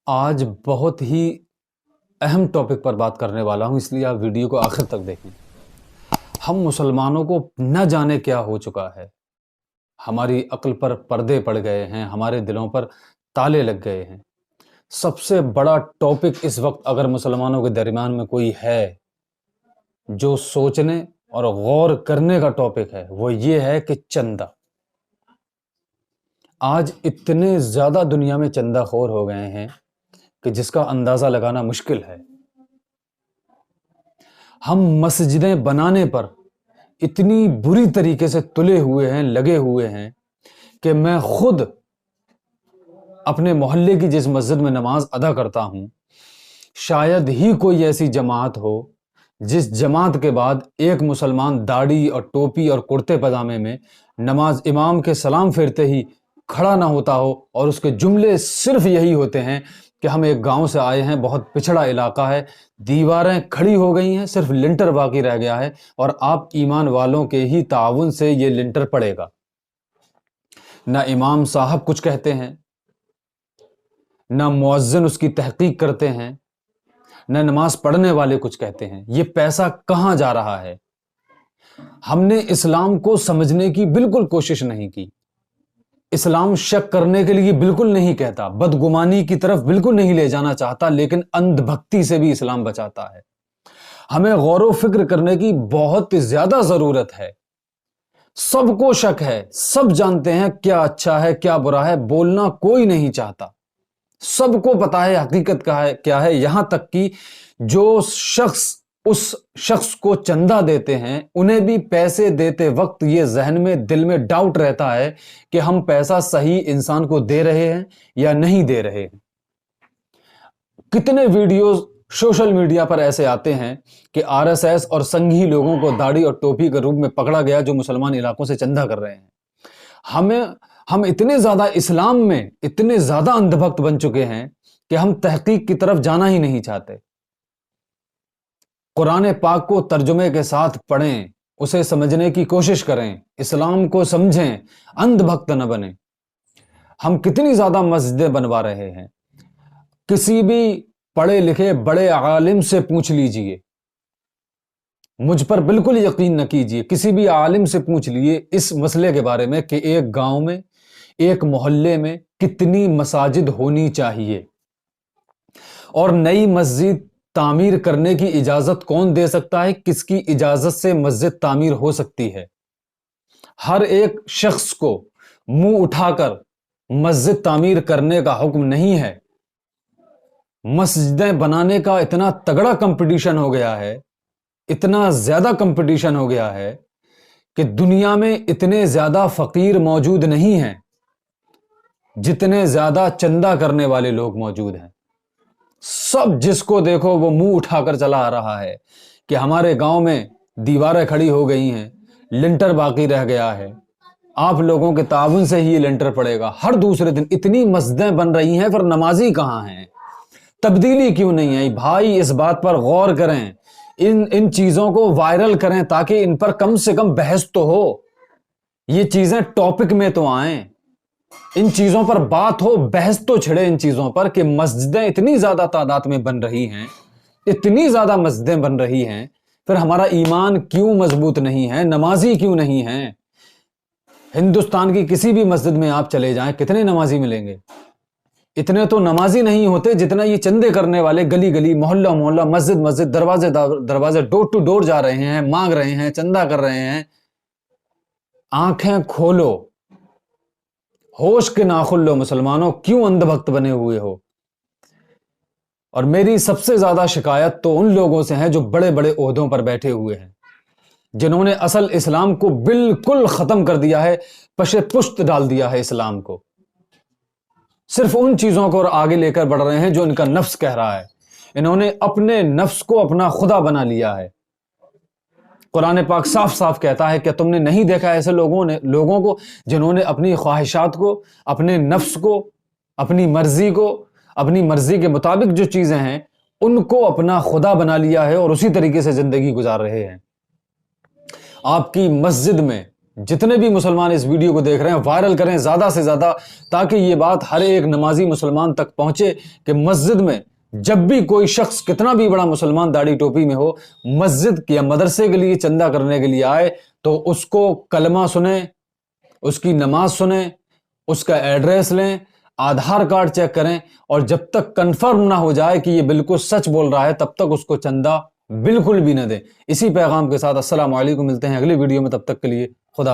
آج بہت ہی اہم ٹاپک پر بات کرنے والا ہوں، اس لیے آپ ویڈیو کو آخر تک دیکھیں۔ ہم مسلمانوں کو نہ جانے کیا ہو چکا ہے، ہماری عقل پر پردے پڑ گئے ہیں، ہمارے دلوں پر تالے لگ گئے ہیں۔ سب سے بڑا ٹاپک اس وقت اگر مسلمانوں کے درمیان میں کوئی ہے جو سوچنے اور غور کرنے کا ٹاپک ہے، وہ یہ ہے کہ چندہ۔ آج اتنے زیادہ دنیا میں چندہ خور ہو گئے ہیں کہ جس کا اندازہ لگانا مشکل ہے۔ ہم مسجدیں بنانے پر اتنی بری طریقے سے تلے ہوئے ہیں، لگے ہوئے ہیں کہ میں خود اپنے محلے کی جس مسجد میں نماز ادا کرتا ہوں، شاید ہی کوئی ایسی جماعت ہو جس جماعت کے بعد ایک مسلمان داڑھی اور ٹوپی اور کرتے پاجامے میں نماز امام کے سلام پھیرتے ہی کھڑا نہ ہوتا ہو، اور اس کے جملے صرف یہی ہوتے ہیں کہ ہم ایک گاؤں سے آئے ہیں، بہت پچھڑا علاقہ ہے، دیواریں کھڑی ہو گئی ہیں، صرف لنٹر باقی رہ گیا ہے، اور آپ ایمان والوں کے ہی تعاون سے یہ لنٹر پڑے گا۔ نہ امام صاحب کچھ کہتے ہیں، نہ مؤذن اس کی تحقیق کرتے ہیں، نہ نماز پڑھنے والے کچھ کہتے ہیں۔ یہ پیسہ کہاں جا رہا ہے؟ ہم نے اسلام کو سمجھنے کی بالکل کوشش نہیں کی۔ اسلام شک کرنے کے لیے بالکل نہیں کہتا، بدگمانی کی طرف بالکل نہیں لے جانا چاہتا، لیکن اندھ بھکتی سے بھی اسلام بچاتا ہے۔ ہمیں غور و فکر کرنے کی بہت زیادہ ضرورت ہے۔ سب کو شک ہے، سب جانتے ہیں کیا اچھا ہے کیا برا ہے، بولنا کوئی نہیں چاہتا۔ سب کو پتا ہے حقیقت کیا ہے، یہاں تک کہ جو شخص اس شخص کو چندہ دیتے ہیں، انہیں بھی پیسے دیتے وقت یہ ذہن میں دل میں ڈاؤٹ رہتا ہے کہ ہم پیسہ صحیح انسان کو دے رہے ہیں یا نہیں دے رہے ہیں۔ کتنے ویڈیوز سوشل میڈیا پر ایسے آتے ہیں کہ آر ایس ایس اور سنگھی لوگوں کو داڑھی اور ٹوپی کے روپ میں پکڑا گیا جو مسلمان علاقوں سے چندہ کر رہے ہیں۔ ہم اتنے زیادہ اسلام میں اتنے زیادہ اندھ بھکت بن چکے ہیں کہ ہم تحقیق کی طرف جانا ہی نہیں چاہتے۔ قرآن پاک کو ترجمے کے ساتھ پڑھیں، اسے سمجھنے کی کوشش کریں، اسلام کو سمجھیں، اندھ بھکت نہ بنیں۔ ہم کتنی زیادہ مسجدیں بنوا رہے ہیں۔ کسی بھی پڑھے لکھے بڑے عالم سے پوچھ لیجئے، مجھ پر بالکل یقین نہ کیجئے، کسی بھی عالم سے پوچھ لیجئے اس مسئلے کے بارے میں کہ ایک گاؤں میں، ایک محلے میں کتنی مساجد ہونی چاہیے، اور نئی مسجد تعمیر کرنے کی اجازت کون دے سکتا ہے، کس کی اجازت سے مسجد تعمیر ہو سکتی ہے۔ ہر ایک شخص کو منہ اٹھا کر مسجد تعمیر کرنے کا حکم نہیں ہے۔ مسجدیں بنانے کا اتنا تگڑا کمپٹیشن ہو گیا ہے، اتنا زیادہ کمپٹیشن ہو گیا ہے کہ دنیا میں اتنے زیادہ فقیر موجود نہیں ہیں جتنے زیادہ چندہ کرنے والے لوگ موجود ہیں۔ سب جس کو دیکھو وہ منہ اٹھا کر چلا آ رہا ہے کہ ہمارے گاؤں میں دیواریں کھڑی ہو گئی ہیں، لنٹر باقی رہ گیا ہے، آپ لوگوں کے تعاون سے ہی یہ لنٹر پڑے گا۔ ہر دوسرے دن اتنی مسجدیں بن رہی ہیں، پر نمازی کہاں ہیں؟ تبدیلی کیوں نہیں آئی؟ بھائی اس بات پر غور کریں، ان چیزوں کو وائرل کریں تاکہ ان پر کم سے کم بحث تو ہو، یہ چیزیں ٹاپک میں تو آئیں، ان چیزوں پر بات ہو، بحث تو چھڑے ان چیزوں پر کہ مسجدیں اتنی زیادہ تعداد میں بن رہی ہیں، اتنی زیادہ مسجدیں بن رہی ہیں، پھر ہمارا ایمان کیوں مضبوط نہیں ہے، نمازی کیوں نہیں ہیں؟ ہندوستان کی کسی بھی مسجد میں آپ چلے جائیں، کتنے نمازی ملیں گے؟ اتنے تو نمازی نہیں ہوتے جتنا یہ چندے کرنے والے گلی گلی، محلہ محلہ، مسجد مسجد، دروازے دروازے، ڈور ٹو ڈور جا رہے ہیں، مانگ رہے ہیں، چندہ کر رہے ہیں۔ آنکھیں کھولو، ہوش کے ناخن لو مسلمانوں، کیوں اندھ بھکت بنے ہوئے ہو؟ اور میری سب سے زیادہ شکایت تو ان لوگوں سے ہے جو بڑے بڑے عہدوں پر بیٹھے ہوئے ہیں، جنہوں نے اصل اسلام کو بالکل ختم کر دیا ہے، پشے پشت ڈال دیا ہے اسلام کو۔ صرف ان چیزوں کو آگے لے کر بڑھ رہے ہیں جو ان کا نفس کہہ رہا ہے۔ انہوں نے اپنے نفس کو اپنا خدا بنا لیا ہے۔ قرآن پاک صاف صاف کہتا ہے کہ تم نے نہیں دیکھا ایسے لوگوں کو جنہوں نے اپنی خواہشات کو، اپنے نفس کو، اپنی مرضی کے مطابق جو چیزیں ہیں ان کو اپنا خدا بنا لیا ہے اور اسی طریقے سے زندگی گزار رہے ہیں۔ آپ کی مسجد میں جتنے بھی مسلمان اس ویڈیو کو دیکھ رہے ہیں وائرل کریں زیادہ سے زیادہ، تاکہ یہ بات ہر ایک نمازی مسلمان تک پہنچے کہ مسجد میں جب بھی کوئی شخص کتنا بھی بڑا مسلمان داڑھی ٹوپی میں ہو مسجد یا مدرسے کے لیے چندہ کرنے کے لیے آئے تو اس کو کلمہ سنیں، اس کی نماز سنیں، اس کا ایڈریس لیں، آدھار کارڈ چیک کریں، اور جب تک کنفرم نہ ہو جائے کہ یہ بالکل سچ بول رہا ہے تب تک اس کو چندہ بالکل بھی نہ دیں۔ اسی پیغام کے ساتھ السلام علیکم، ملتے ہیں اگلی ویڈیو میں، تب تک کے لیے خدا۔